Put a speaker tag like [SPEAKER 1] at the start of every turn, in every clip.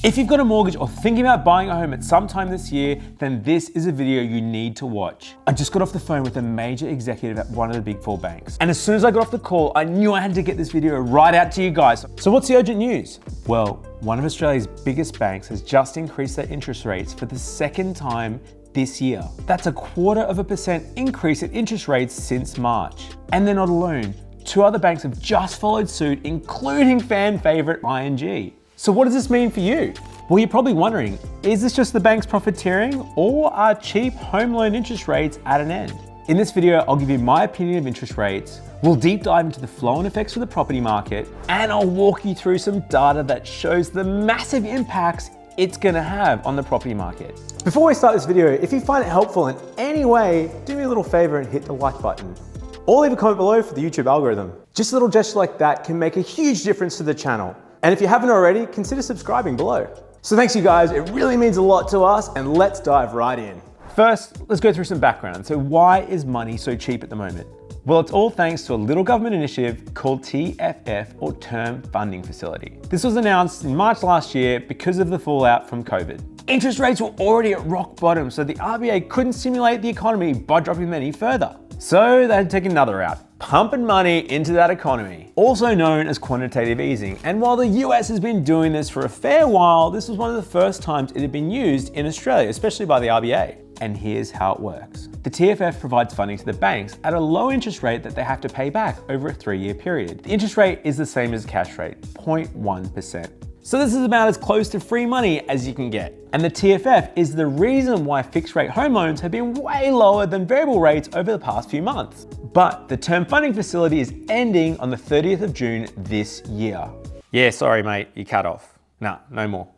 [SPEAKER 1] If you've got a mortgage or thinking about buying a home at some time this year, then this is a video you need to watch. I just got off the phone with a major executive at one of the big four banks. And as soon as I got off the call, I knew I had to get this video right out to you guys. So what's the urgent news? Well, one of Australia's biggest banks has just increased their interest rates for the second time this year. That's a 0.25% increase in interest rates since March. And they're not alone. Two other banks have just followed suit, including fan favorite ING. So what does this mean for you? Well, you're probably wondering, is this just the banks profiteering, or are cheap home loan interest rates at an end? In this video, I'll give you my opinion of interest rates, we'll deep dive into the flow and effects for the property market, and I'll walk you through some data that shows the massive impacts it's gonna have on the property market. Before we start this video, if you find it helpful in any way, do me a little favor and hit the like button. Or leave a comment below for the YouTube algorithm. Just a little gesture like that can make a huge difference to the channel. And if you haven't already, consider subscribing below. So thanks you guys, it really means a lot to us, and let's dive right in. First, let's go through some background. So why is money so cheap at the moment? Well, it's all thanks to a little government initiative called TFF, or Term Funding Facility. This was announced in March last year because of the fallout from COVID. Interest rates were already at rock bottom, so the RBA couldn't stimulate the economy by dropping them any further. So they had to take another route, pumping money into that economy, also known as quantitative easing. And while the US has been doing this for a fair while, this was one of the first times it had been used in Australia, especially by the RBA. And here's how it works. The TFF provides funding to the banks at a low interest rate that they have to pay back over a 3-year period. The interest rate is the same as cash rate, 0.1%. So this is about as close to free money as you can get. And the TFF is the reason why fixed rate home loans have been way lower than variable rates over the past few months. But the term funding facility is ending on the 30th of June this year. Yeah, sorry mate, you cut off. Nah, no more.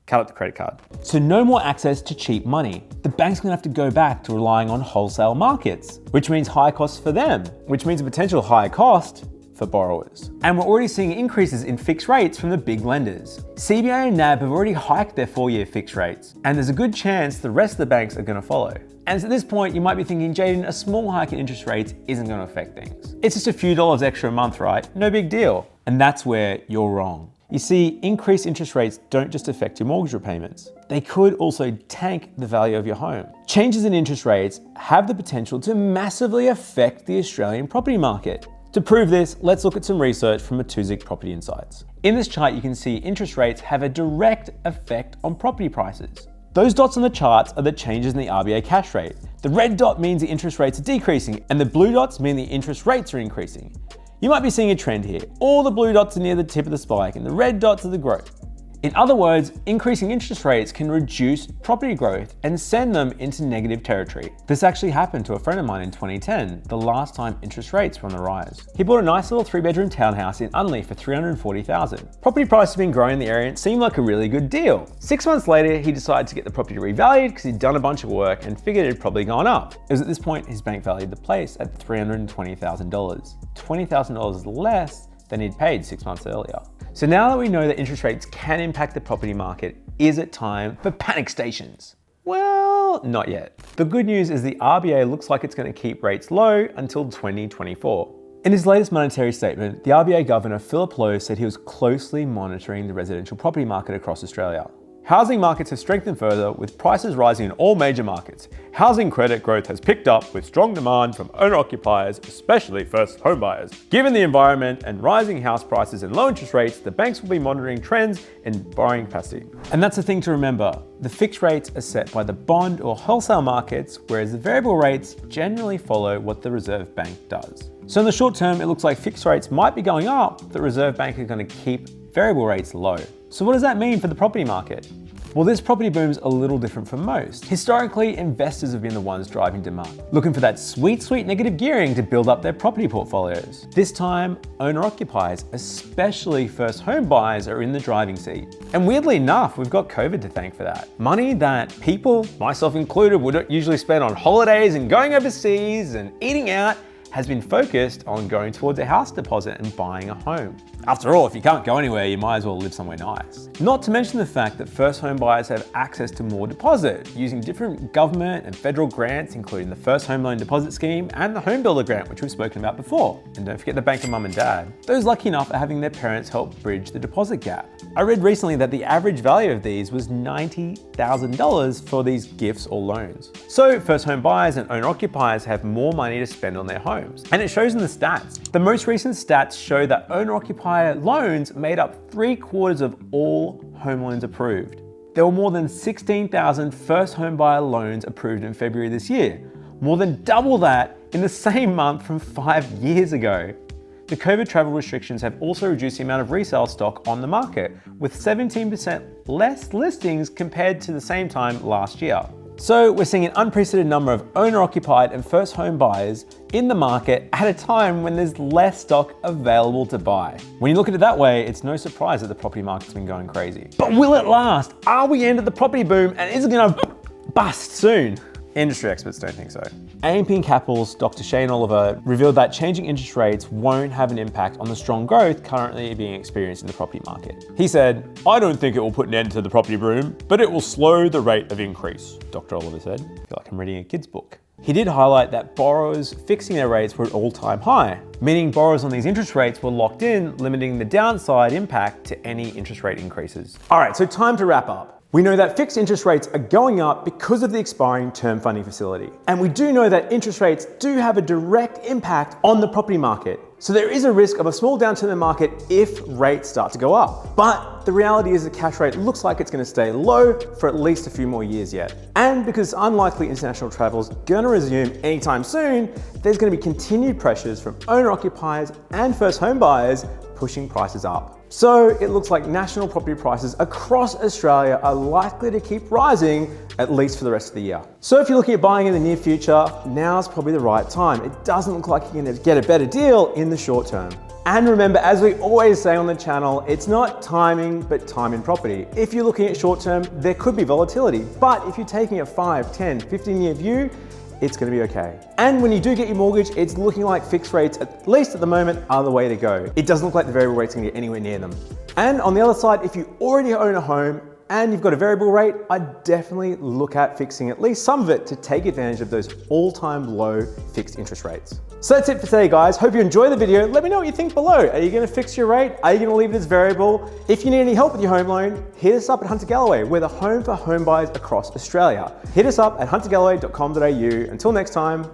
[SPEAKER 1] Cut up the credit card. So no more access to cheap money. The bank's gonna have to go back to relying on wholesale markets, which means high costs for them, which means a potential higher cost for borrowers. And we're already seeing increases in fixed rates from the big lenders. CBA and NAB have already hiked their 4-year fixed rates, and there's a good chance the rest of the banks are gonna follow. And at this point, you might be thinking, Jayden, a small hike in interest rates isn't gonna affect things. It's just a few dollars extra a month, right? No big deal. And that's where you're wrong. You see, increased interest rates don't just affect your mortgage repayments. They could also tank the value of your home. Changes in interest rates have the potential to massively affect the Australian property market. To prove this, let's look at some research from Matuzik Property Insights. In this chart, you can see interest rates have a direct effect on property prices. Those dots on the charts are the changes in the RBA cash rate. The red dot means the interest rates are decreasing, and the blue dots mean the interest rates are increasing. You might be seeing a trend here. All the blue dots are near the tip of the spike, and the red dots are the growth. In other words, increasing interest rates can reduce property growth and send them into negative territory. This actually happened to a friend of mine in 2010, the last time interest rates were on the rise. He bought a nice little 3-bedroom townhouse in Unley for $340,000. Property prices have been growing in the area and it seemed like a really good deal. 6 months later, he decided to get the property revalued because he'd done a bunch of work and figured it had probably gone up. It was at this point his bank valued the place at $320,000, $20,000 less than he'd paid 6 months earlier. So now that we know that interest rates can impact the property market, is it time for panic stations? Well, not yet. The good news is the RBA looks like it's going to keep rates low until 2024. In his latest monetary statement, the RBA Governor Philip Lowe said he was closely monitoring the residential property market across Australia. Housing markets have strengthened further, with prices rising in all major markets. Housing credit growth has picked up with strong demand from owner-occupiers, especially first home buyers. Given the environment and rising house prices and low interest rates, the banks will be monitoring trends in borrowing capacity. And that's the thing to remember. The fixed rates are set by the bond or wholesale markets, whereas the variable rates generally follow what the Reserve Bank does. So in the short term, it looks like fixed rates might be going up, but the Reserve Bank is going to keep variable rates low. So what does that mean for the property market? Well, this property boom's a little different from most. Historically, investors have been the ones driving demand, looking for that sweet negative gearing to build up their property portfolios. This time, owner-occupiers, especially first home buyers, are in the driving seat. And weirdly enough, we've got COVID to thank for that. Money that people, myself included, would usually spend on holidays and going overseas and eating out has been focused on going towards a house deposit and buying a home. After all, if you can't go anywhere, you might as well live somewhere nice. Not to mention the fact that first home buyers have access to more deposit using different government and federal grants, including the First Home Loan Deposit Scheme and the Home Builder Grant, which we've spoken about before. And don't forget the Bank of Mum and Dad. Those lucky enough are having their parents help bridge the deposit gap. I read recently that the average value of these was $90,000 for these gifts or loans. So first home buyers and owner occupiers have more money to spend on their homes. And it shows in the stats. The most recent stats show that owner occupier loans made up 3/4 of all home loans approved. There were more than 16,000 first home buyer loans approved in February this year, more than double that in the same month from 5 years ago. The COVID travel restrictions have also reduced the amount of resale stock on the market, with 17% less listings compared to the same time last year. So we're seeing an unprecedented number of owner-occupied and first home buyers in the market at a time when there's less stock available to buy. When you look at it that way, it's no surprise that the property market's been going crazy. But will it last? Are we into the property boom and is it gonna bust soon? Industry experts don't think so. AMP Capital's Dr. Shane Oliver revealed that changing interest rates won't have an impact on the strong growth currently being experienced in the property market. He said, "I don't think it will put an end to the property boom, but it will slow the rate of increase," Dr. Oliver said. I feel like I'm reading a kid's book. He did highlight that borrowers fixing their rates were at all-time high, meaning borrowers on these interest rates were locked in, limiting the downside impact to any interest rate increases. All right, so time to wrap up. We know that fixed interest rates are going up because of the expiring term funding facility. And we do know that interest rates do have a direct impact on the property market. So there is a risk of a small downturn in the market if rates start to go up. But the reality is the cash rate looks like it's going to stay low for at least a few more years yet. And because it's unlikely international travel is going to resume anytime soon, there's going to be continued pressures from owner-occupiers and first home buyers pushing prices up. So it looks like national property prices across Australia are likely to keep rising, at least for the rest of the year. So if you're looking at buying in the near future, now's probably the right time. It doesn't look like you're gonna get a better deal in the short term. And remember, as we always say on the channel, it's not timing, but time in property. If you're looking at short term, there could be volatility. But if you're taking a 5, 10, 15-year view, it's gonna be okay. And when you do get your mortgage, it's looking like fixed rates, at least at the moment, are the way to go. It doesn't look like the variable rate's gonna get anywhere near them. And on the other side, if you already own a home and you've got a variable rate, I'd definitely look at fixing at least some of it to take advantage of those all-time low fixed interest rates. So that's it for today, guys. Hope you enjoyed the video. Let me know what you think below. Are you gonna fix your rate? Are you gonna leave it as variable? If you need any help with your home loan, hit us up at Hunter Galloway. We're the home for home buyers across Australia. Hit us up at huntergalloway.com.au. Until next time,